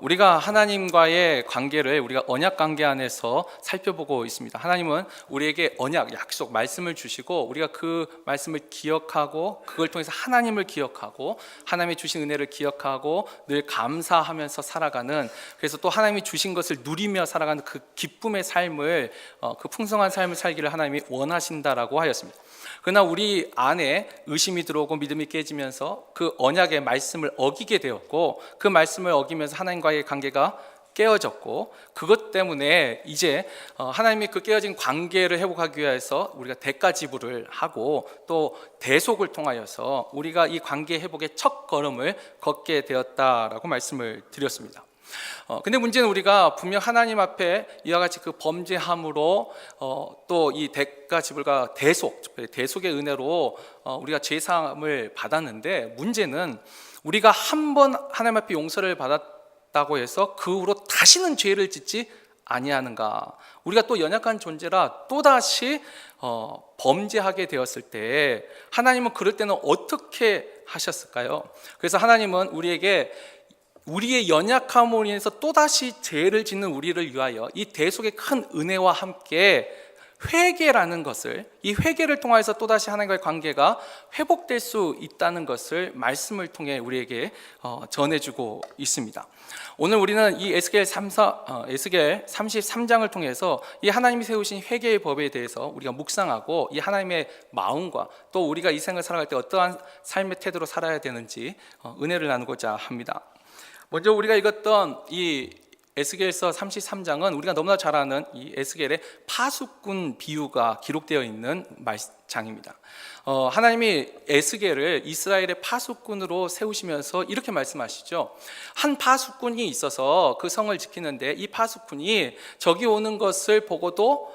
우리가 하나님과의 관계를 우리가 언약 관계 안에서 살펴보고 있습니다. 하나님은 우리에게 언약, 약속, 말씀을 주시고 우리가 그 말씀을 기억하고 그걸 통해서 하나님을 기억하고 하나님이 주신 은혜를 기억하고 늘 감사하면서 살아가는, 그래서 또 하나님이 주신 것을 누리며 살아가는 그 기쁨의 삶을, 그 풍성한 삶을 살기를 하나님이 원하신다라고 하였습니다. 그러나 우리 안에 의심이 들어오고 믿음이 깨지면서 그 언약의 말씀을 어기게 되었고, 그 말씀을 어기면서 하나님과의 관계가 깨어졌고, 그것 때문에 이제 하나님이 그 깨어진 관계를 회복하기 위해서 우리가 대가 지불을 하고 또 대속을 통하여서 우리가 이 관계 회복의 첫 걸음을 걷게 되었다라고 말씀을 드렸습니다. 근데 문제는 우리가 분명 하나님 앞에 이와 같이 그 범죄함으로 또 이 대가 지불과 대속의 은혜로 우리가 죄사함을 받았는데, 문제는 우리가 한 번 하나님 앞에 용서를 받았다고 해서 그 후로 다시는 죄를 짓지 아니하는가. 우리가 또 연약한 존재라 또다시 범죄하게 되었을 때 하나님은 그럴 때는 어떻게 하셨을까요? 그래서 하나님은 우리의 연약함으로 인해서 또다시 죄를 짓는 우리를 위하여 이 대속의 큰 은혜와 함께 회개라는 것을, 이 회개를 통해서 또다시 하나님과의 관계가 회복될 수 있다는 것을 말씀을 통해 우리에게 전해주고 있습니다. 오늘 우리는 이 에스겔 33장을 통해서 이 하나님이 세우신 회개의 법에 대해서 우리가 묵상하고, 이 하나님의 마음과 또 우리가 이 생을 살아갈 때 어떠한 삶의 태도로 살아야 되는지 은혜를 나누고자 합니다. 먼저 우리가 읽었던 이 에스겔서 33장은 우리가 너무나 잘 아는 이 에스겔의 파수꾼 비유가 기록되어 있는 장입니다. 하나님이 에스겔을 이스라엘의 파수꾼으로 세우시면서 이렇게 말씀하시죠. 한 파수꾼이 있어서 그 성을 지키는데, 이 파수꾼이 적이 오는 것을 보고도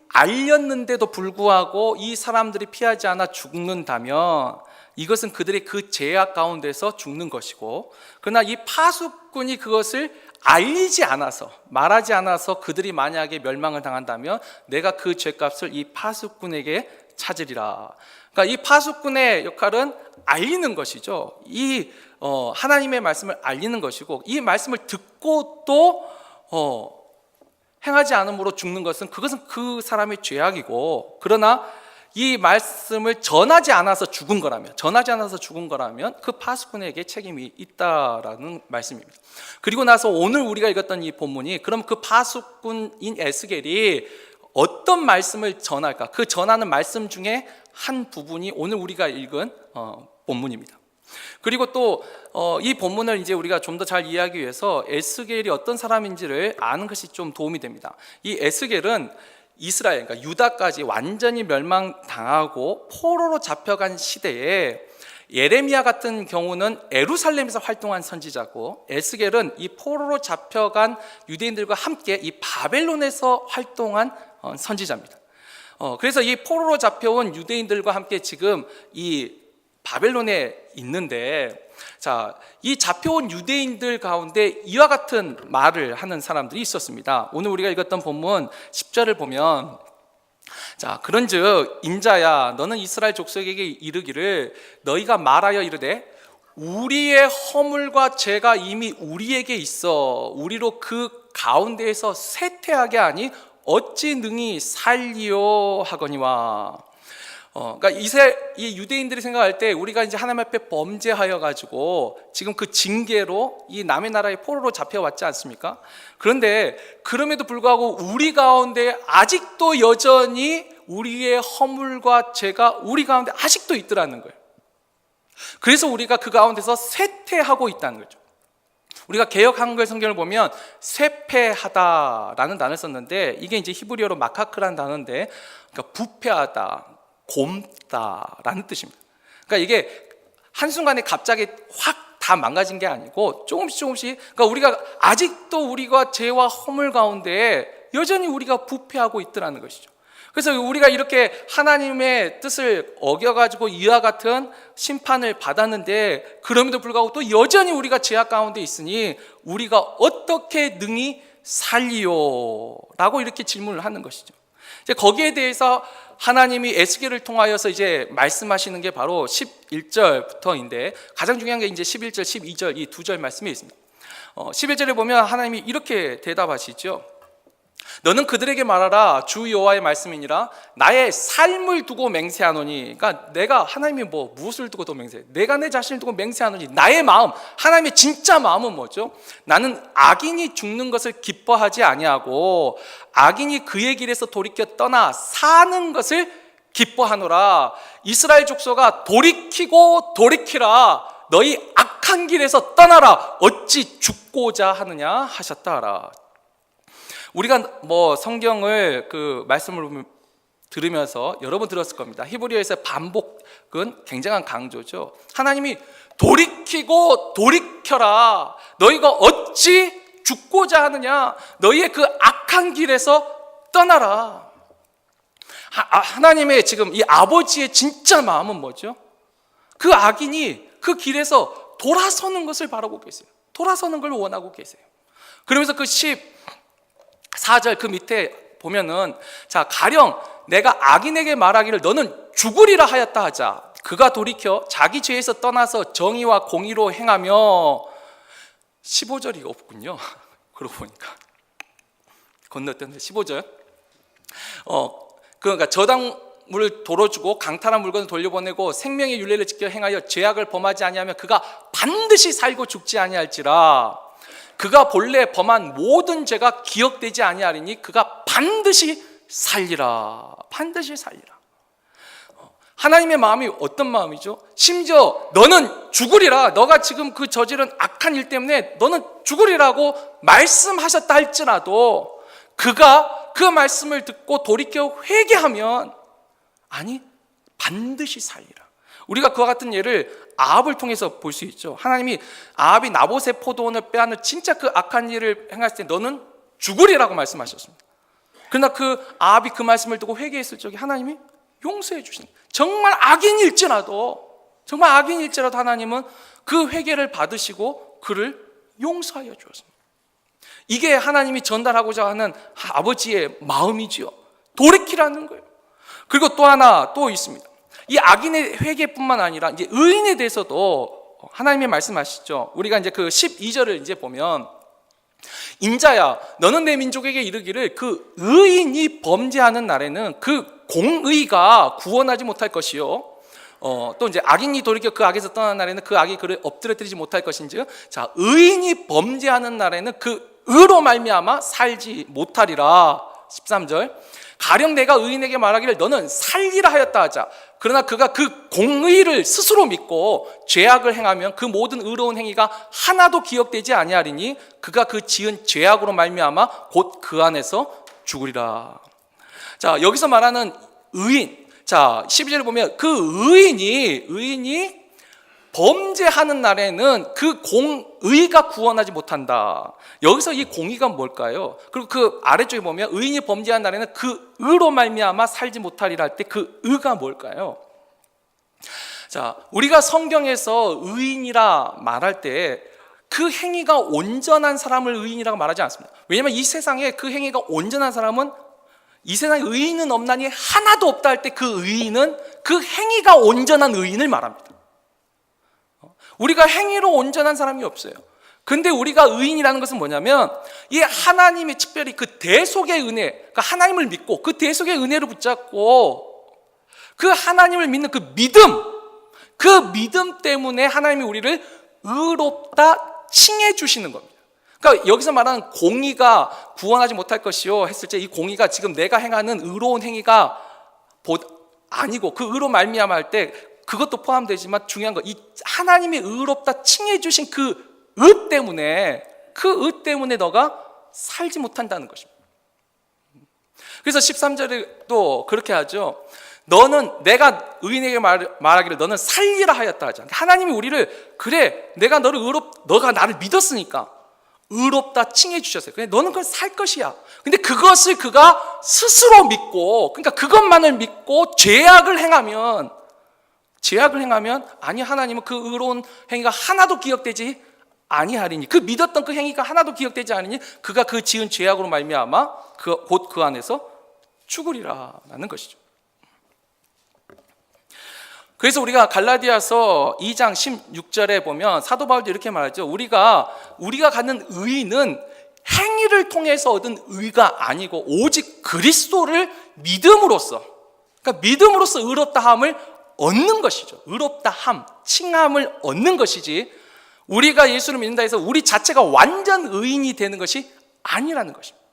알렸는데도 불구하고 이 사람들이 피하지 않아 죽는다면 이것은 그들의 그 죄악 가운데서 죽는 것이고, 그러나 이 파수꾼이 그것을 알리지 않아서, 말하지 않아서 그들이 만약에 멸망을 당한다면 내가 그 죄값을 이 파수꾼에게 찾으리라. 그러니까 이 파수꾼의 역할은 알리는 것이죠. 이 하나님의 말씀을 알리는 것이고, 이 말씀을 듣고 또 행하지 않음으로 죽는 것은, 그것은 그 사람의 죄악이고, 그러나 이 말씀을 전하지 않아서 죽은 거라면 그 파수꾼에게 책임이 있다라는 말씀입니다. 그리고 나서 오늘 우리가 읽었던 이 본문이, 그럼 그 파수꾼인 에스겔이 어떤 말씀을 전할까? 그 전하는 말씀 중에 한 부분이 오늘 우리가 읽은 본문입니다. 그리고 또 이 본문을 이제 우리가 좀 더 잘 이해하기 위해서 에스겔이 어떤 사람인지를 아는 것이 좀 도움이 됩니다. 이 에스겔은 이스라엘, 그러니까 유다까지 완전히 멸망당하고 포로로 잡혀간 시대에, 예레미야 같은 경우는 예루살렘에서 활동한 선지자고, 에스겔은 이 포로로 잡혀간 유대인들과 함께 이 바벨론에서 활동한 선지자입니다. 그래서 이 포로로 잡혀온 유대인들과 함께 지금 이 바벨론에 있는데, 자, 이 잡혀온 유대인들 가운데 이와 같은 말을 하는 사람들이 있었습니다. 오늘 우리가 읽었던 본문 10절을 보면, 자, 그런즉 인자야, 너는 이스라엘 족속에게 이르기를, 너희가 말하여 이르되 우리의 허물과 죄가 이미 우리에게 있어 우리로 그 가운데에서 쇠퇴하게 하니 어찌 능히 살리요 하거니와. 그러니까 이 유대인들이 생각할 때 우리가 이제 하나님 앞에 범죄하여 가지고 지금 그 징계로 이 남의 나라에 포로로 잡혀왔지 않습니까? 그런데 그럼에도 불구하고 우리 가운데 아직도 여전히 우리의 허물과 죄가 우리 가운데 아직도 있더라는 거예요. 그래서 우리가 그 가운데서 쇠퇴하고 있다는 거죠. 우리가 개역 한글 성경을 보면 쇠폐하다라는 단어를 썼는데, 이게 이제 히브리어로 마카크라는 단어인데, 그러니까 부패하다, 곪다라는 뜻입니다. 그러니까 이게 한순간에 갑자기 확 다 망가진 게 아니고 조금씩, 그러니까 우리가 아직도 우리가 죄와 허물 가운데 여전히 우리가 부패하고 있더라는 것이죠. 그래서 우리가 이렇게 하나님의 뜻을 어겨가지고 이와 같은 심판을 받았는데, 그럼에도 불구하고 또 여전히 우리가 죄악 가운데 있으니 우리가 어떻게 능히 살리요? 라고 이렇게 질문을 하는 것이죠. 이제 거기에 대해서 하나님이 에스겔을 통하여서 이제 말씀하시는 게 바로 11절부터인데 가장 중요한 게 이제 11절, 12절 이 두 절 말씀이 있습니다. 11절에 보면 하나님이 이렇게 대답하시죠. 너는 그들에게 말하라. 주 여호와의 말씀이니라. 나의 삶을 두고 맹세하노니. 그러니까 내가 하나님이 무엇을 두고 더 맹세해? 내가 내 자신을 두고 맹세하노니. 나의 마음, 하나님의 진짜 마음은 뭐죠? 나는 악인이 죽는 것을 기뻐하지 아니하고 악인이 그의 길에서 돌이켜 떠나 사는 것을 기뻐하노라. 이스라엘 족속아 돌이키고 돌이키라. 너희 악한 길에서 떠나라. 어찌 죽고자 하느냐 하셨다 하라. 우리가 성경을 그 말씀을 들으면서 여러 번 들었을 겁니다. 히브리어에서 반복은 굉장한 강조죠. 하나님이 돌이키고 돌이켜라. 너희가 어찌 죽고자 하느냐. 너희의 그 악한 길에서 떠나라. 하나님의 지금 이 아버지의 진짜 마음은 뭐죠? 그 악인이 그 길에서 돌아서는 것을 바라고 계세요. 돌아서는 걸 원하고 계세요. 그러면서 그 14절 그 밑에 보면은 자 가령 내가 악인에게 말하기를 너는 죽으리라 하였다 하자. 그가 돌이켜 자기 죄에서 떠나서 정의와 공의로 행하며 15절이 없군요. 그러고 보니까 건너뛰었는데 15절 그러니까 저당물을 도로주고 강탈한 물건을 돌려보내고 생명의 율례를 지켜 행하여 죄악을 범하지 아니하면 그가 반드시 살고 죽지 아니할지라. 그가 본래 범한 모든 죄가 기억되지 아니하리니 그가 반드시 살리라. 반드시 살리라. 하나님의 마음이 어떤 마음이죠? 심지어 너는 죽으리라. 너가 지금 그 저지른 악한 일 때문에 너는 죽으리라고 말씀하셨다 할지라도 그가 그 말씀을 듣고 돌이켜 회개하면 아니 반드시 살리라. 우리가 그와 같은 예를 아합을 통해서 볼 수 있죠. 하나님이 아합이 나봇의 포도원을 빼앗는 진짜 그 악한 일을 행했을 때 너는 죽으리라고 말씀하셨습니다. 그러나 그 아합이 그 말씀을 듣고 회개했을 적에 하나님이 용서해 주신, 정말 악인일지라도 하나님은 그 회개를 받으시고 그를 용서하여 주었습니다. 이게 하나님이 전달하고자 하는 아버지의 마음이지요. 돌이키라는 거예요. 그리고 또 하나 또 있습니다. 이 악인의 회개뿐만 아니라 이제 의인에 대해서도 하나님이 말씀하시죠. 우리가 이제 그 12절을 이제 보면 인자야 너는 내 민족에게 이르기를 그 의인이 범죄하는 날에는 그 공의가 구원하지 못할 것이요. 또 이제 악인이 돌이켜 그 악에서 떠난 날에는 그 악이 그를 엎드려뜨리지 못할 것인즉 자 의인이 범죄하는 날에는 그 의로 말미암아 살지 못하리라. 13절 가령 내가 의인에게 말하기를 너는 살리라 하였다 하자. 그러나 그가 그 공의를 스스로 믿고 죄악을 행하면 그 모든 의로운 행위가 하나도 기억되지 아니하리니 그가 그 지은 죄악으로 말미암아 곧 그 안에서 죽으리라. 자 여기서 말하는 의인, 자 12절을 보면 그 의인이 범죄하는 날에는 그 공의가 구원하지 못한다. 여기서 이 공의가 뭘까요? 그리고 그 아래쪽에 보면 의인이 범죄한 날에는 그 의로 말미암아 살지 못하리라 할 때 그 의가 뭘까요? 자, 우리가 성경에서 의인이라 말할 때 그 행위가 온전한 사람을 의인이라고 말하지 않습니다. 왜냐하면 이 세상에 그 행위가 온전한 사람은 이 세상에 의인은 없나니 하나도 없다 할 때 그 의인은 그 행위가 온전한 의인을 말합니다. 우리가 행위로 온전한 사람이 없어요. 근데 우리가 의인이라는 것은 뭐냐면 이 하나님의 특별히 그 대속의 은혜, 그러니까 하나님을 믿고 그 대속의 은혜를 붙잡고 그 하나님을 믿는 그 믿음 때문에 하나님이 우리를 의롭다 칭해 주시는 겁니다. 그러니까 여기서 말하는 공의가 구원하지 못할 것이요 했을 때 이 공의가 지금 내가 행하는 의로운 행위가 아니고 그 의로 말미암아 할 때 그것도 포함되지만 중요한 거 이 하나님이 의롭다 칭해 주신 그 의 때문에 너가 살지 못한다는 것입니다. 그래서 13절에 또 그렇게 하죠. 너는 내가 의인에게 말하기를 너는 살리라 하였다 하죠. 하나님이 우리를 그래 내가 너가 나를 믿었으니까 의롭다 칭해 주셨어요. 근데 너는 그걸 살 것이야. 근데 그것을 그가 스스로 믿고 그러니까 그것만을 믿고 죄악을 행하면 아니 하나님은 그 의로운 행위가 하나도 기억되지 아니하리니 그 믿었던 그 행위가 하나도 기억되지 않으니 그가 그 지은 죄악으로 말미암아 곧 그 안에서 죽으리라라는 것이죠. 그래서 우리가 갈라디아서 2장 16절에 보면 사도 바울도 이렇게 말하죠. 우리가 갖는 의는 행위를 통해서 얻은 의가 아니고 오직 그리스도를 믿음으로써, 그러니까 믿음으로써 의롭다함을 얻는 것이죠. 의롭다함, 칭함을 얻는 것이지 우리가 예수를 믿는다 해서 우리 자체가 완전 의인이 되는 것이 아니라는 것입니다.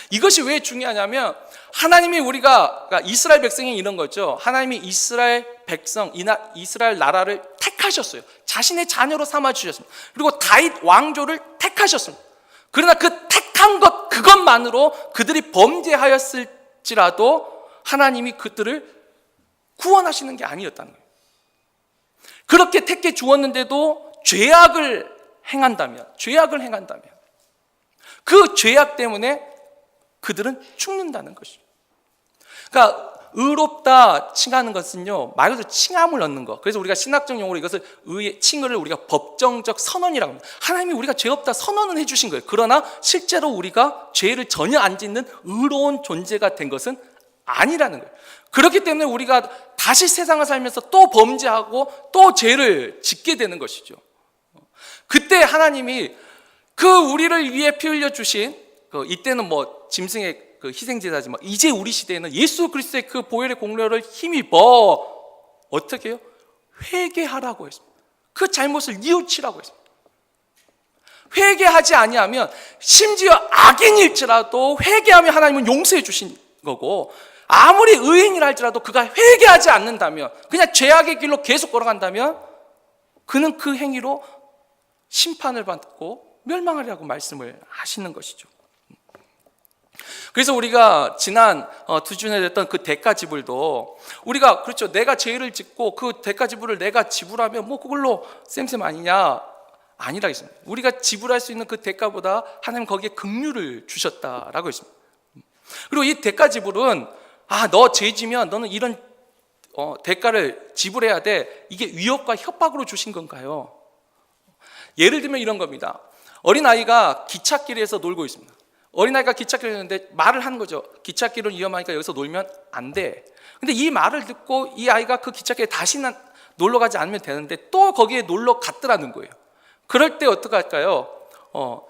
이것이 왜 중요하냐면 하나님이 그러니까 이스라엘 백성이 이런 거죠. 하나님이 이스라엘 백성, 이스라엘 나라를 택하셨어요. 자신의 자녀로 삼아주셨습니다. 그리고 다윗 왕조를 택하셨습니다. 그러나 그 택한 것 그것만으로 그들이 범죄하였을지라도 하나님이 그들을 구원하시는 게 아니었다는 거예요. 그렇게 택해 주었는데도 죄악을 행한다면 그 죄악 때문에 그들은 죽는다는 것이죠. 그러니까 의롭다 칭하는 것은요, 말 그대로 칭함을 얻는 것. 그래서 우리가 신학적 용어로 이것을 칭의를 우리가 법정적 선언이라고 합니다. 하나님이 우리가 죄 없다 선언은 해주신 거예요. 그러나 실제로 우리가 죄를 전혀 안 짓는 의로운 존재가 된 것은 아니라는 거예요. 그렇기 때문에 우리가 다시 세상을 살면서 또 범죄하고 또 죄를 짓게 되는 것이죠. 그때 하나님이 그 우리를 위해 피 흘려 주신 이때는 짐승의 그 희생제사지만 이제 우리 시대에는 예수 그리스도의 그 보혈의 공로를 힘입어 어떻게 해요? 회개하라고 했습니다. 그 잘못을 뉘우치라고 했습니다. 회개하지 아니하면 심지어 악인일지라도 회개하면 하나님은 용서해 주신 거고, 아무리 의인이라 할지라도 그가 회개하지 않는다면, 그냥 죄악의 길로 계속 걸어간다면 그는 그 행위로 심판을 받고 멸망하리라고 말씀을 하시는 것이죠. 그래서 우리가 지난 2주년에 됐던 그 대가지불도 우리가 그렇죠, 내가 죄를 짓고 그 대가지불을 내가 지불하면 그걸로 쌤쌤 아니냐, 아니라 했습니다. 우리가 지불할 수 있는 그 대가보다 하나님 거기에 긍휼을 주셨다라고 했습니다. 그리고 이 대가지불은 너 죄 지면 너는 이런 대가를 지불해야 돼, 이게 위협과 협박으로 주신 건가요? 예를 들면 이런 겁니다. 어린아이가 기찻길에서 놀고 있습니다. 어린아이가 기찻길에 있는데 말을 하는 거죠. 기찻길은 위험하니까 여기서 놀면 안 돼. 근데 이 말을 듣고 이 아이가 그 기찻길에 다시는 놀러 가지 않으면 되는데 또 거기에 놀러 갔더라는 거예요. 그럴 때 어떡할까요?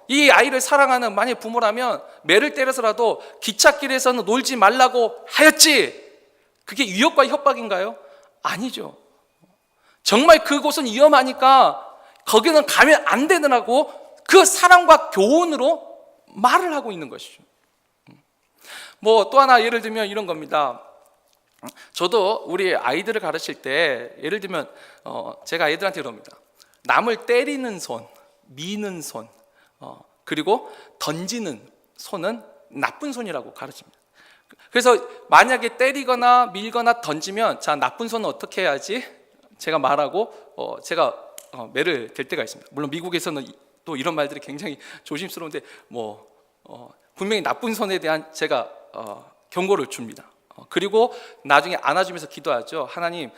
이 아이를 사랑하는 만약 부모라면 매를 때려서라도 기찻길에서는 놀지 말라고 하였지, 그게 위협과 협박인가요? 아니죠. 정말 그곳은 위험하니까 거기는 가면 안 되더라고 그 사랑과 교훈으로 말을 하고 있는 것이죠. 또 하나 예를 들면 이런 겁니다. 저도 우리 아이들을 가르칠 때 예를 들면 제가 아이들한테 이럽니다. 남을 때리는 손, 미는 손, 그리고 던지는 손은 나쁜 손이라고 가르칩니다. 그래서 만약에 때리거나 밀거나 던지면 자, 나쁜 손은 어떻게 해야지? 제가 말하고 제가 매를 댈 때가 있습니다. 물론 미국에서는 또 이런 말들이 굉장히 조심스러운데 분명히 나쁜 손에 대한 제가 경고를 줍니다. 그리고 나중에 안아주면서 기도하죠. 하나님,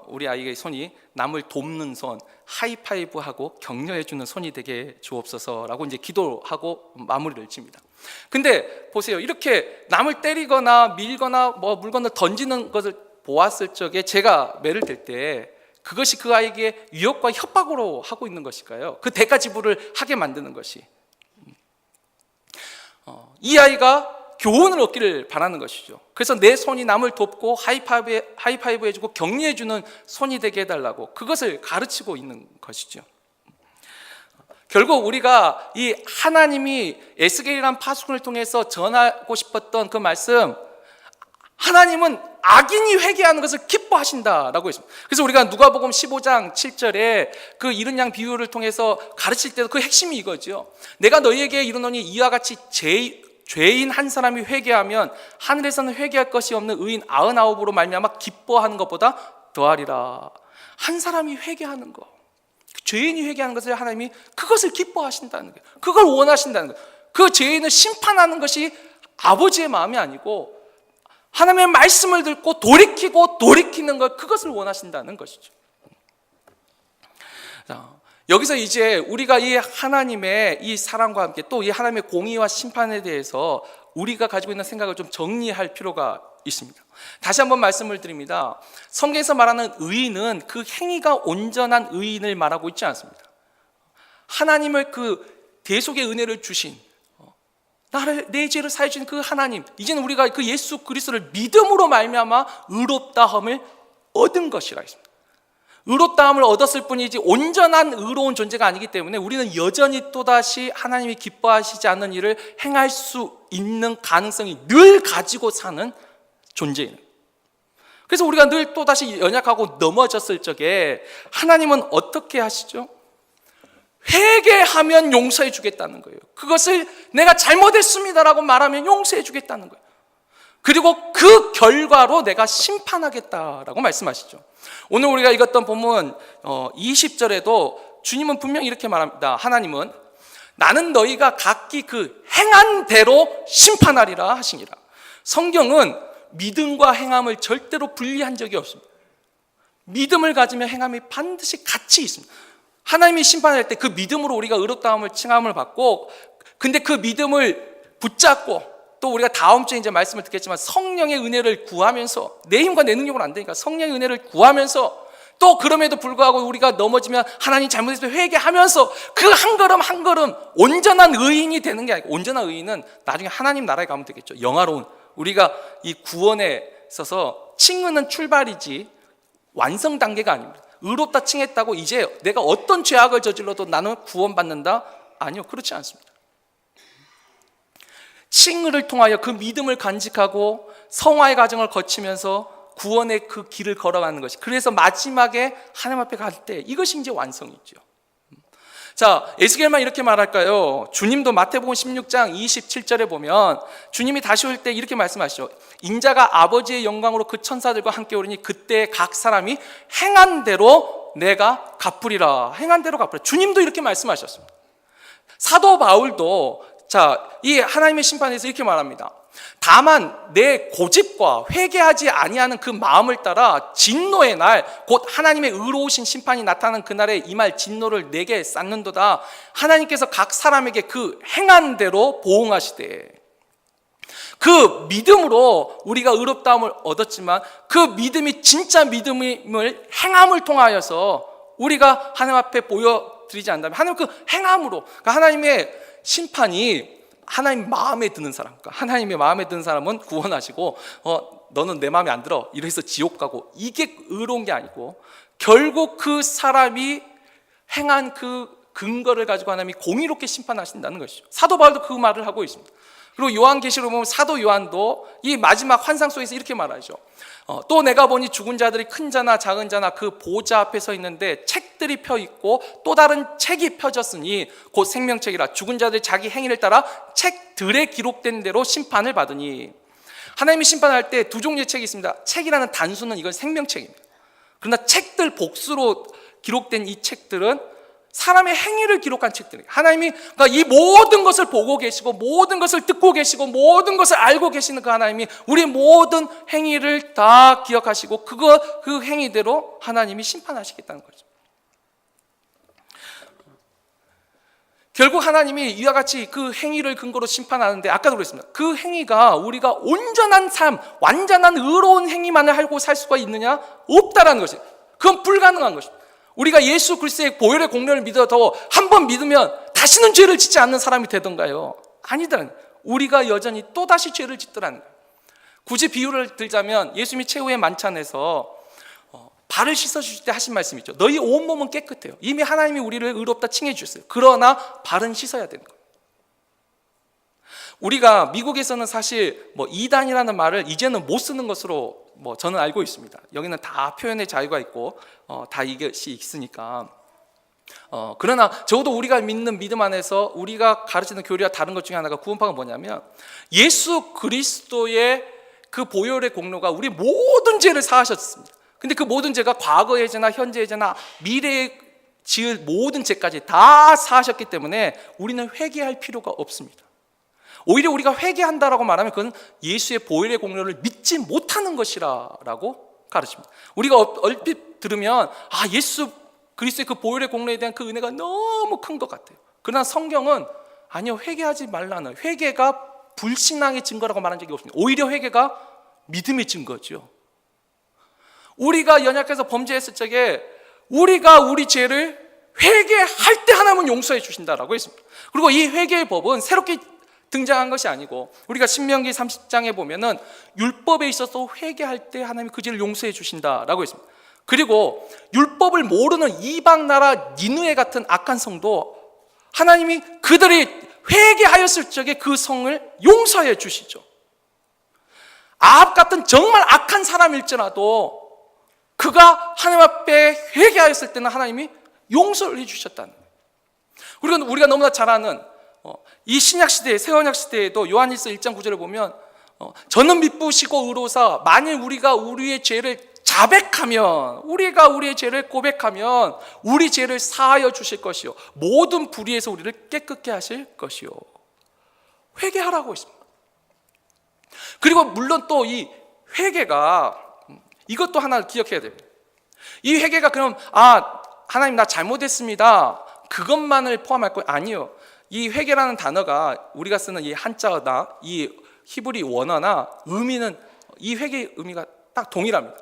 우리 아이의 손이 남을 돕는 손, 하이파이브하고 격려해주는 손이 되게 주옵소서라고 이제 기도하고 마무리를 칩니다. 근데 보세요, 이렇게 남을 때리거나 밀거나 물건을 던지는 것을 보았을 적에 제가 매를 댈 때 그것이 그 아이에게 위협과 협박으로 하고 있는 것일까요? 그 대가 지불을 하게 만드는 것이 이 아이가 교훈을 얻기를 바라는 것이죠. 그래서 내 손이 남을 돕고 하이파이브 해주고 격려해주는 손이 되게 해달라고 그것을 가르치고 있는 것이죠. 결국 우리가 이 하나님이 에스겔이라는 파수꾼을 통해서 전하고 싶었던 그 말씀, 하나님은 악인이 회개하는 것을 기뻐하신다라고 했습니다. 그래서 우리가 누가복음 15장 7절에 그 이른 양 비유를 통해서 가르칠 때도 그 핵심이 이거죠. 내가 너희에게 이르노니 이와 같이 죄인 한 사람이 회개하면 하늘에서는 회개할 것이 없는 의인 99으로 말미암아 기뻐하는 것보다 더하리라. 한 사람이 회개하는 것, 죄인이 회개하는 것을 하나님이 그것을 기뻐하신다는 거예요. 그걸 원하신다는 거예요. 그 죄인을 심판하는 것이 아버지의 마음이 아니고 하나님의 말씀을 듣고 돌이키는 것, 그것을 원하신다는 것이죠. 자, 여기서 이제 우리가 이 하나님의 이 사랑과 함께 또 이 하나님의 공의와 심판에 대해서 우리가 가지고 있는 생각을 좀 정리할 필요가 있습니다. 다시 한번 말씀을 드립니다. 성경에서 말하는 의인은 그 행위가 온전한 의인을 말하고 있지 않습니다. 하나님을 그 대속의 은혜를 주신, 나를 내 죄를 사해 주신 그 하나님, 이제는 우리가 그 예수 그리스도를 믿음으로 말미암아 의롭다함을 얻은 것이라 했습니다. 의롭다함을 얻었을 뿐이지 온전한 의로운 존재가 아니기 때문에 우리는 여전히 또다시 하나님이 기뻐하시지 않는 일을 행할 수 있는 가능성이 늘 가지고 사는 존재예요. 그래서 우리가 늘 또다시 연약하고 넘어졌을 적에 하나님은 어떻게 하시죠? 회개하면 용서해 주겠다는 거예요. 그것을 내가 잘못했습니다라고 말하면 용서해 주겠다는 거예요. 그리고 그 결과로 내가 심판하겠다라고 말씀하시죠. 오늘 우리가 읽었던 본문 20절에도 주님은 분명히 이렇게 말합니다. 하나님은 나는 너희가 각기 그 행한 대로 심판하리라 하시니라. 성경은 믿음과 행함을 절대로 분리한 적이 없습니다. 믿음을 가지면 행함이 반드시 같이 있습니다. 하나님이 심판할 때 그 믿음으로 우리가 의롭다함을 칭함을 받고, 근데 그 믿음을 붙잡고 또 우리가 다음 주에 이제 말씀을 듣겠지만 성령의 은혜를 구하면서, 내 힘과 내 능력으로 안 되니까 성령의 은혜를 구하면서, 또 그럼에도 불구하고 우리가 넘어지면 하나님 잘못해서 회개하면서 그 한 걸음 한 걸음 온전한 의인이 되는 게 아니고, 온전한 의인은 나중에 하나님 나라에 가면 되겠죠. 영화로운, 우리가 이 구원에 있어서 칭의는 출발이지 완성 단계가 아닙니다. 의롭다 칭했다고 이제 내가 어떤 죄악을 저질러도 나는 구원받는다? 아니요, 그렇지 않습니다. 칭의를 통하여 그 믿음을 간직하고 성화의 과정을 거치면서 구원의 그 길을 걸어가는 것이, 그래서 마지막에 하나님 앞에 갈 때 이것이 이제 완성이죠. 자, 에스겔만 이렇게 말할까요? 주님도 마태복음 16장 27절에 보면 주님이 다시 올 때 이렇게 말씀하시죠. 인자가 아버지의 영광으로 그 천사들과 함께 오르니 그때 각 사람이 행한 대로 내가 갚으리라. 행한 대로 갚으리라. 주님도 이렇게 말씀하셨습니다. 사도 바울도 이 하나님의 심판에서 이렇게 말합니다. 다만 내 고집과 회개하지 아니하는 그 마음을 따라 진노의 날, 곧 하나님의 의로우신 심판이 나타나는 그날에 임할 진노를 내게 쌓는도다. 하나님께서 각 사람에게 그 행한 대로 보응하시되, 그 믿음으로 우리가 의롭다함을 얻었지만 그 믿음이 진짜 믿음을 행함을 통하여서 우리가 하나님 앞에 보여드리지 않는다면, 하나님 그 행함으로, 그러니까 하나님의 심판이 하나님 마음에 드는 사람, 그러니까 하나님의 마음에 드는 사람은 구원하시고 너는 내 마음에 안 들어 이래서 지옥 가고, 이게 의로운 게 아니고 결국 그 사람이 행한 그 근거를 가지고 하나님이 공의롭게 심판하신다는 것이죠. 사도 바울도 그 말을 하고 있습니다. 그리고 요한계시록 보면 사도 요한도 이 마지막 환상 속에서 이렇게 말하죠. 또 내가 보니 죽은 자들이 큰 자나 작은 자나 그 보좌 앞에 서 있는데 책들이 펴 있고 또 다른 책이 펴졌으니 곧 생명책이라. 죽은 자들이 자기 행위를 따라 책들에 기록된 대로 심판을 받으니. 하나님이 심판할 때 두 종류의 책이 있습니다. 책이라는 단수는 이건 생명책입니다. 그러나 책들 복수로 기록된 이 책들은 사람의 행위를 기록한 책들이에요. 하나님이 그러니까 이 모든 것을 보고 계시고 모든 것을 듣고 계시고 모든 것을 알고 계시는 그 하나님이 우리 모든 행위를 다 기억하시고 그 행위대로 하나님이 심판하시겠다는 거죠. 결국 하나님이 이와 같이 그 행위를 근거로 심판하는데, 아까도 그랬습니다. 그 행위가 우리가 온전한 삶, 완전한 의로운 행위만을 하고 살 수가 있느냐? 없다라는 것이에요. 그건 불가능한 것입니다. 우리가 예수 그리스도의 보혈의 공로를 믿어도 한 번 믿으면 다시는 죄를 짓지 않는 사람이 되던가요? 아니더라는 거예요. 우리가 여전히 또다시 죄를 짓더라는 거예요. 굳이 비유를 들자면 예수님이 최후의 만찬에서 발을 씻어주실 때 하신 말씀이 있죠. 너희 온몸은 깨끗해요. 이미 하나님이 우리를 의롭다 칭해 주셨어요. 그러나 발은 씻어야 되는 거예요. 우리가 미국에서는 사실 이단이라는 말을 이제는 못 쓰는 것으로 저는 알고 있습니다. 여기는 다 표현의 자유가 있고 다 이것이 있으니까. 그러나 적어도 우리가 믿는 믿음 안에서 우리가 가르치는 교리와 다른 것 중에 하나가, 구원파가 뭐냐면 예수 그리스도의 그 보혈의 공로가 우리 모든 죄를 사하셨습니다. 근데 그 모든 죄가 과거의 죄나 현재의 죄나 미래에 지을 모든 죄까지 다 사하셨기 때문에 우리는 회개할 필요가 없습니다. 오히려 우리가 회개한다라고 말하면 그건 예수의 보혈의 공로를 믿지 못하는 것이라고 가르칩니다. 우리가 얼핏 들으면 예수 그리스도의 그 보혈의 공로에 대한 그 은혜가 너무 큰 것 같아요. 그러나 성경은 아니요, 회개하지 말라는, 회개가 불신앙의 증거라고 말한 적이 없습니다. 오히려 회개가 믿음의 증거죠. 우리가 연약해서 범죄했을 적에 우리가 우리 죄를 회개할 때 하나님은 용서해 주신다라고 했습니다. 그리고 이 회개의 법은 새롭게 등장한 것이 아니고 우리가 신명기 30장에 보면은 율법에 있어서 회개할 때 하나님이 그 죄를 용서해 주신다라고 했습니다. 그리고 율법을 모르는 이방 나라 니느웨 같은 악한 성도 하나님이 그들이 회개하였을 적에 그 성을 용서해 주시죠. 아합 같은 정말 악한 사람일지라도 그가 하나님 앞에 회개하였을 때는 하나님이 용서를 해주셨다는 거예요. 그리고 우리가 너무나 잘 아는 이 신약시대, 새언약시대에도 요한일서 1장 9절을 보면 저는 미쁘시고 의로사 만일 우리가 우리의 죄를 자백하면, 우리가 우리의 죄를 고백하면 우리 죄를 사하여 주실 것이요 모든 불의에서 우리를 깨끗게 하실 것이요. 회개하라고 했습니다. 그리고 물론 또 이 회개가 이것도 하나 기억해야 됩니다. 이 회개가 그럼 하나님 나 잘못했습니다 그것만을 포함할 거예요? 아니요. 이 회개라는 단어가 우리가 쓰는 이 한자어나 이 히브리 원어나 의미는 이 회개의 의미가 딱 동일합니다.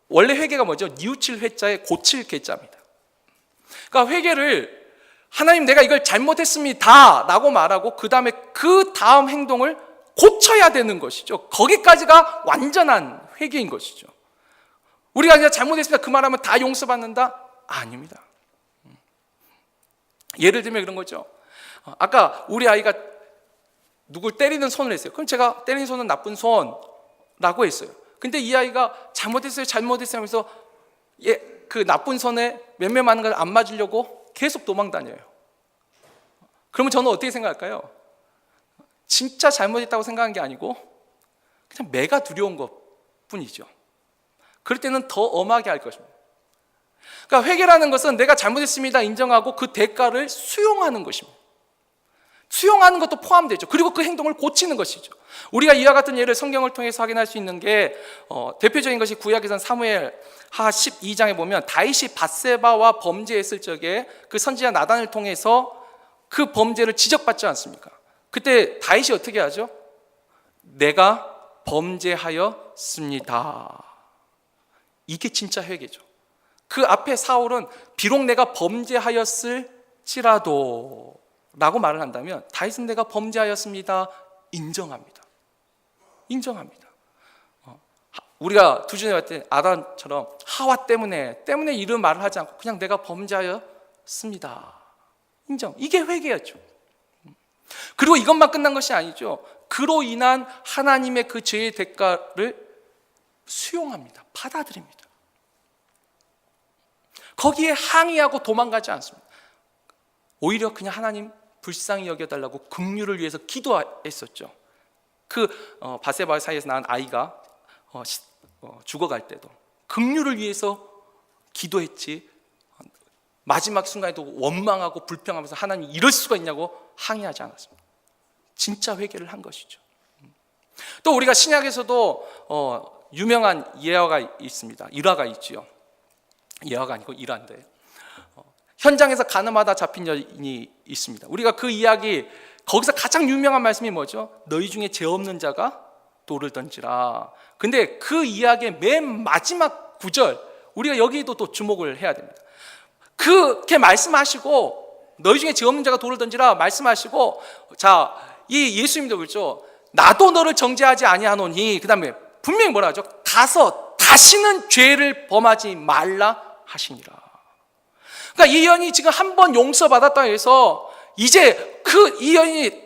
원래 회개가 뭐죠? 뉘우칠 회자에 고칠 개자입니다. 그러니까 회개를 하나님 내가 이걸 잘못했습니다 라고 말하고 그 다음 행동을 고쳐야 되는 것이죠. 거기까지가 완전한 회개인 것이죠. 우리가 그냥 잘못했습니다 그 말하면 다 용서받는다? 아닙니다. 예를 들면 그런 거죠. 아까 우리 아이가 누굴 때리는 손을 했어요. 그럼 제가 때리는 손은 나쁜 손라고 했어요. 근데 이 아이가 잘못했어요 하면서 그 나쁜 손에 몇몇 많은 걸 안 맞으려고 계속 도망 다녀요. 그러면 저는 어떻게 생각할까요? 진짜 잘못했다고 생각한 게 아니고 그냥 매가 두려운 것 뿐이죠. 그럴 때는 더 엄하게 할 것입니다. 그러니까 회개라는 것은 내가 잘못했습니다 인정하고 그 대가를 수용하는 것입니다. 수용하는 것도 포함되죠. 그리고 그 행동을 고치는 것이죠. 우리가 이와 같은 예를 성경을 통해서 확인할 수 있는 게 대표적인 것이 구약에서는 사무엘하 12장에 보면 다윗이 밧세바와 범죄했을 적에 그 선지자 나단을 통해서 그 범죄를 지적받지 않습니까? 그때 다윗이 어떻게 하죠? 내가 범죄하였습니다. 이게 진짜 회개죠. 그 앞에 사울은 비록 내가 범죄하였을지라도 라고 말을 한다면 다윗은 내가 범죄하였습니다 인정합니다. 우리가 두 주에 봤을 때 아담처럼 하와 때문에 이런 말을 하지 않고 그냥 내가 범죄하였습니다 인정. 이게 회개였죠. 그리고 이것만 끝난 것이 아니죠. 그로 인한 하나님의 그 죄의 대가를 수용합니다. 받아들입니다. 거기에 항의하고 도망가지 않습니다. 오히려 그냥 하나님 불쌍히 여겨달라고 긍휼을 위해서 기도했었죠. 그 밧세바 사이에서 낳은 아이가 죽어갈 때도 긍휼을 위해서 기도했지 마지막 순간에도 원망하고 불평하면서 하나님 이럴 수가 있냐고 항의하지 않았습니다. 진짜 회개를 한 것이죠. 또 우리가 신약에서도 유명한 예화가 있습니다. 일화가 있지요. 예화가 아니고 일화인데 현장에서 가늠하다 잡힌 여인이 있습니다. 우리가 그 이야기 거기서 가장 유명한 말씀이 뭐죠? 너희 중에 죄 없는 자가 돌을 던지라. 근데 그 이야기의 맨 마지막 구절 우리가 여기도 또 주목을 해야 됩니다. 그렇게 말씀하시고 너희 중에 죄 없는 자가 돌을 던지라 말씀하시고 자, 이 예수님도 그렇죠. 나도 너를 정죄하지 아니하노니 그 다음에 분명히 뭐라 하죠? 가서 다시는 죄를 범하지 말라 하시니라. 그러니까 이 여인이 지금 한 번 용서받았다 해서 이제 이 여인이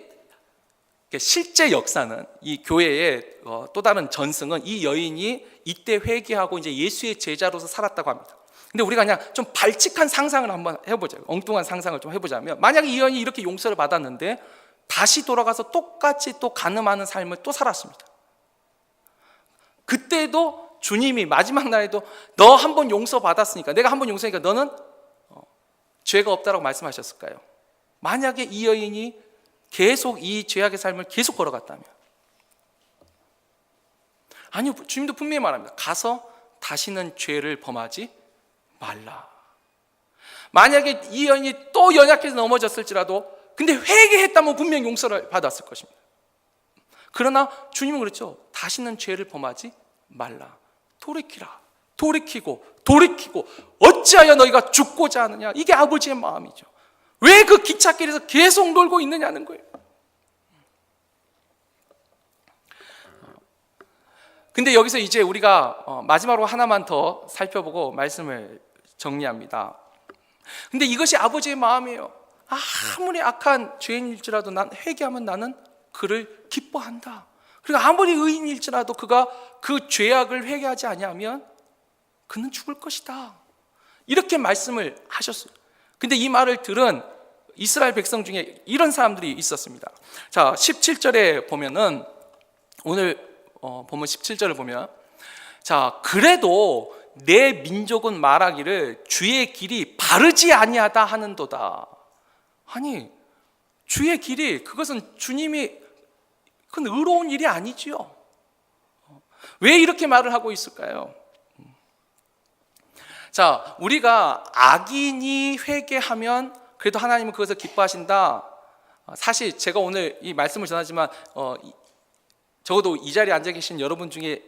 실제 역사는 이 교회의 또 다른 전승은 이 여인이 이때 회개하고 이제 예수의 제자로서 살았다고 합니다. 근데 우리가 그냥 좀 발칙한 상상을 한번 해보자요. 엉뚱한 상상을 좀 해보자면 만약에 이 여인이 이렇게 용서를 받았는데 다시 돌아가서 똑같이 또 간음하는 삶을 또 살았습니다. 그때도 주님이 마지막 날에도 너 한 번 용서받았으니까 내가 한 번 용서하니까 너는 죄가 없다라고 말씀하셨을까요? 만약에 이 여인이 계속 이 죄악의 삶을 계속 걸어갔다면 아니요. 주님도 분명히 말합니다. 가서 다시는 죄를 범하지 말라. 만약에 이 여인이 또 연약해서 넘어졌을지라도 근데 회개했다면 분명히 용서를 받았을 것입니다. 그러나 주님은 그랬죠. 다시는 죄를 범하지 말라. 돌이키고 어찌하여 너희가 죽고자 하느냐. 이게 아버지의 마음이죠. 왜 그 기찻길에서 계속 놀고 있느냐는 거예요. 근데 여기서 이제 우리가 마지막으로 하나만 더 살펴보고 말씀을 정리합니다. 근데 이것이 아버지의 마음이에요. 아무리 악한 죄인일지라도 난 회개하면 나는 그를 기뻐한다. 그리고 아무리 의인일지라도 그가 그 죄악을 회개하지 아니하면 그는 죽을 것이다. 이렇게 말씀을 하셨어요. 근데 이 말을 들은 이스라엘 백성 중에 이런 사람들이 있었습니다. 자, 17절에 보면은 오늘 보면 17절을 보면, 자, 그래도 내 민족은 말하기를 주의 길이 바르지 아니하다 하는도다. 아니, 주의 길이, 그것은 주님이, 그건 의로운 일이 아니지요. 왜 이렇게 말을 하고 있을까요? 자, 우리가 악인이 회개하면 그래도 하나님은 그것을 기뻐하신다. 사실 제가 오늘 이 말씀을 전하지만 적어도 이 자리에 앉아 계신 여러분 중에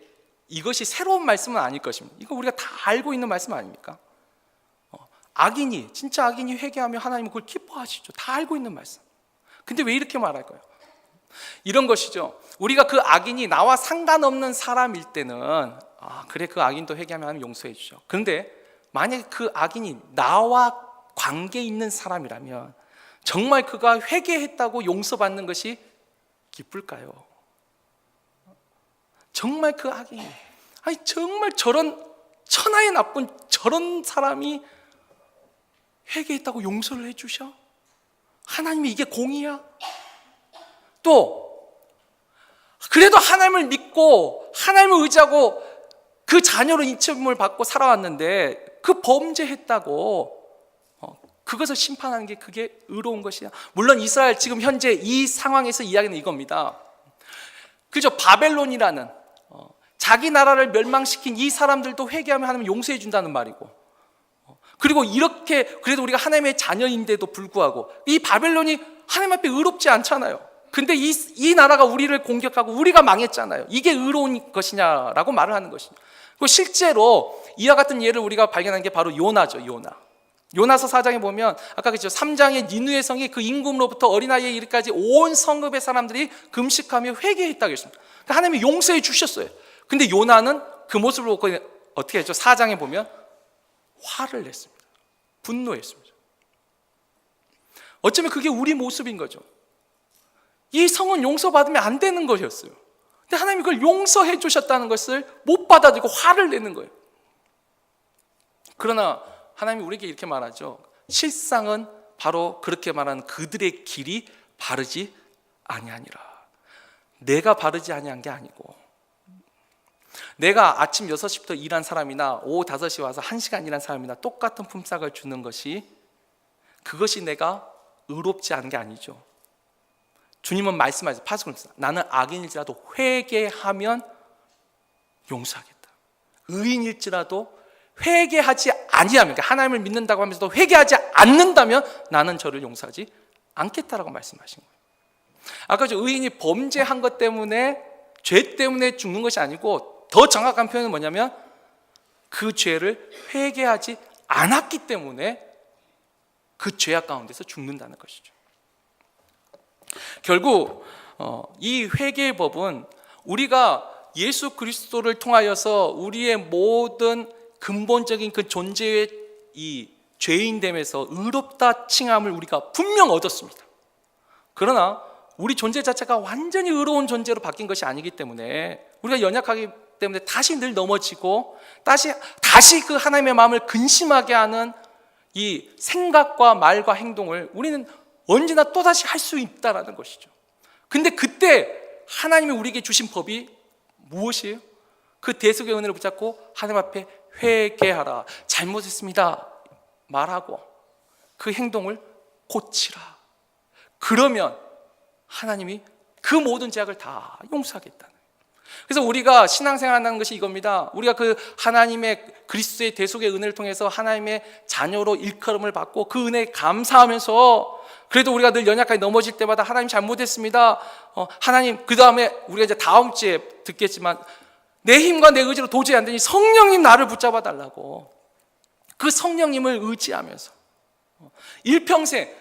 이것이 새로운 말씀은 아닐 것입니다. 이거 우리가 다 알고 있는 말씀 아닙니까? 진짜 악인이 회개하면 하나님은 그걸 기뻐하시죠. 다 알고 있는 말씀. 근데 왜 이렇게 말할까요? 이런 것이죠. 우리가 그 악인이 나와 상관없는 사람일 때는 그래, 그 악인도 회개하면 하나님 용서해 주죠. 그런데 만약에 그 악인이 나와 관계 있는 사람이라면 정말 그가 회개했다고 용서받는 것이 기쁠까요? 정말 그 악인이, 정말 저런 천하의 나쁜 저런 사람이 회개했다고 용서를 해주셔? 하나님이 이게 공의야? 또 그래도 하나님을 믿고 하나님을 의지하고 그 자녀로 인침을 받고 살아왔는데 그 범죄했다고 그것을 심판하는 게 그게 의로운 것이야? 물론 이스라엘 지금 현재 이 상황에서 이야기는 이겁니다. 그죠? 바벨론이라는 자기 나라를 멸망시킨 이 사람들도 회개하면 하나님 용서해 준다는 말이고, 그리고 이렇게 그래도 우리가 하나님의 자녀인데도 불구하고 이 바벨론이 하나님 앞에 의롭지 않잖아요. 근데 이 나라가 우리를 공격하고 우리가 망했잖아요. 이게 의로운 것이냐라고 말을 하는 것이죠. 그리고 실제로 이와 같은 예를 우리가 발견한 게 바로 요나죠. 요나서 4장에 보면 아까 그랬죠. 3장의 니느웨 성이 그 임금으로부터 어린아이에 이르기까지 온 성읍의 사람들이 금식하며 회개했다고 했습니다. 그러니까 하나님이 용서해 주셨어요. 근데 요나는 그 모습을 보고 어떻게 했죠? 4장에 보면 화를 냈습니다. 분노했습니다. 어쩌면 그게 우리 모습인 거죠. 이 성은 용서받으면 안 되는 것이었어요. 근데 하나님이 그걸 용서해 주셨다는 것을 못 받아들이고 화를 내는 거예요. 그러나 하나님이 우리에게 이렇게 말하죠. 실상은 바로 그렇게 말하는 그들의 길이 바르지 아니하니라. 내가 바르지 아니한 게 아니고, 내가 아침 6시부터 일한 사람이나 오후 5시 와서 1시간 일한 사람이나 똑같은 품삯을 주는 것이, 그것이 내가 의롭지 않은 게 아니죠. 주님은 말씀하셨어요. 파수꾼, 나는 악인일지라도 회개하면 용서하겠다. 의인일지라도 회개하지 아니하면, 그러니까 하나님을 믿는다고 하면서도 회개하지 않는다면 나는 저를 용서하지 않겠다라고 말씀하신 거예요. 아까 저 의인이 범죄한 것 때문에, 죄 때문에 죽는 것이 아니고, 더 정확한 표현은 뭐냐면 그 죄를 회개하지 않았기 때문에 그 죄악 가운데서 죽는다는 것이죠. 결국 이 회개의 법은 우리가 예수 그리스도를 통하여서 우리의 모든 근본적인 그 존재의 이 죄인됨에서 의롭다 칭함을 우리가 분명 얻었습니다. 그러나 우리 존재 자체가 완전히 의로운 존재로 바뀐 것이 아니기 때문에, 우리가 연약하기 때문에 다시 늘 넘어지고 다시 그 하나님의 마음을 근심하게 하는 이 생각과 말과 행동을 우리는 언제나 또다시 할 수 있다는 것이죠. 근데 그때 하나님이 우리에게 주신 법이 무엇이에요? 그 대속의 은혜를 붙잡고 하나님 앞에 회개하라, 잘못했습니다 말하고 그 행동을 고치라. 그러면 하나님이 그 모든 죄악을 다 용서하겠다는. 그래서 우리가 신앙생활 한다는 것이 이겁니다. 우리가 그 하나님의 그리스도의 대속의 은혜를 통해서 하나님의 자녀로 일컬음을 받고 그 은혜에 감사하면서 그래도 우리가 늘 연약하게 넘어질 때마다 하나님 잘못했습니다. 하나님, 그 다음에 우리가 이제 다음 주에 듣겠지만 내 힘과 내 의지로 도저히 안 되니 성령님 나를 붙잡아 달라고. 그 성령님을 의지하면서 일평생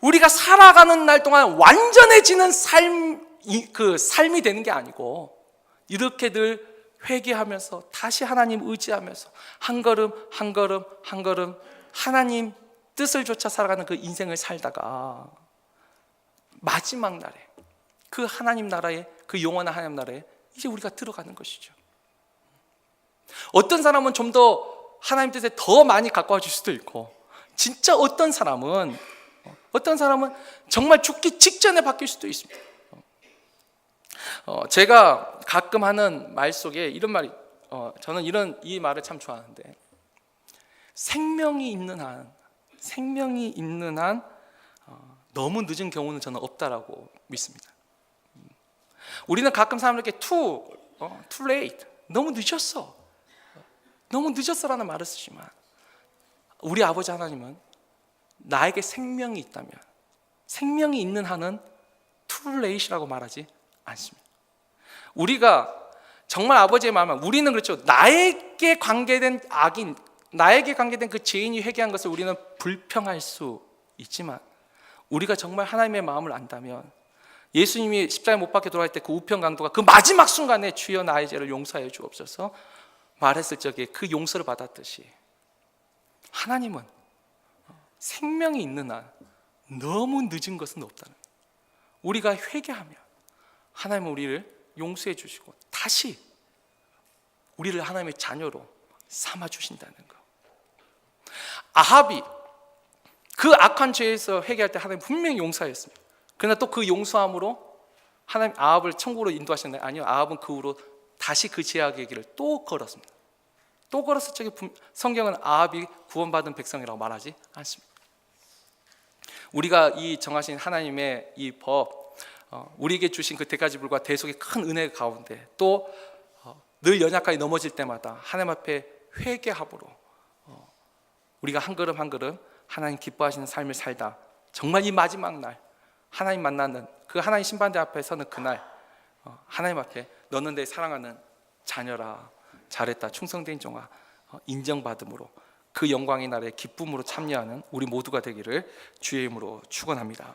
우리가 살아가는 날 동안 완전해지는 삶이 되는 게 아니고 이렇게 늘 회개하면서 다시 하나님 의지하면서 한 걸음 한 걸음 한 걸음 하나님 뜻을 쫓아 살아가는 그 인생을 살다가 마지막 날에 그 하나님 나라에, 그 영원한 하나님 나라에 이제 우리가 들어가는 것이죠. 어떤 사람은 좀 더 하나님 뜻에 더 많이 가까워질 수도 있고, 진짜 어떤 사람은 정말 죽기 직전에 바뀔 수도 있습니다. 제가 가끔 하는 말 속에 이런 말이, 저는 이 말을 참 좋아하는데, 생명이 있는 한 너무 늦은 경우는 저는 없다라고 믿습니다. 우리는 가끔 사람들에게 too late, 너무 늦었어라는 말을 쓰지만 우리 아버지 하나님은 나에게 생명이 있다면, 생명이 있는 한은 too late이라고 말하지 않습니다. 우리가 정말 아버지의 마음은, 우리는 그렇죠, 나에게 관계된 악인, 나에게 관계된 그 죄인이 회개한 것을 우리는 불평할 수 있지만, 우리가 정말 하나님의 마음을 안다면, 예수님이 십자가에 못 박혀 돌아갈 때 그 우편 강도가 그 마지막 순간에 주여 나의 죄를 용서하여 주옵소서 말했을 적에 그 용서를 받았듯이, 하나님은 생명이 있는 한 너무 늦은 것은 없다는 거예요. 우리가 회개하면 하나님은 우리를 용서해 주시고 다시 우리를 하나님의 자녀로 삼아 주신다는 거. 아합이 그 악한 죄에서 회개할 때 하나님 분명히 용서하였습니다. 그러나 또 그 용서함으로 하나님 아합을 천국으로 인도하셨나요? 아니요. 아합은 그 후로 다시 그 죄악의 길을 또 걸었습니다. 또 걸었을 적에 성경은 아합이 구원받은 백성이라고 말하지 않습니다. 우리가 이 정하신 하나님의 이 법, 우리에게 주신 그 대가지불과 대속의 큰 은혜 가운데 또 늘 연약하게 넘어질 때마다 하나님 앞에 회개함으로 우리가 한 걸음 한 걸음 하나님 기뻐하시는 삶을 살다 정말 이 마지막 날 하나님 만나는 그 하나님 심판대 앞에 서는 그날, 하나님 앞에 너는 내 사랑하는 자녀라, 잘했다, 충성된 종아 인정받음으로 그 영광의 날에 기쁨으로 참여하는 우리 모두가 되기를 주의 이름으로 축원합니다.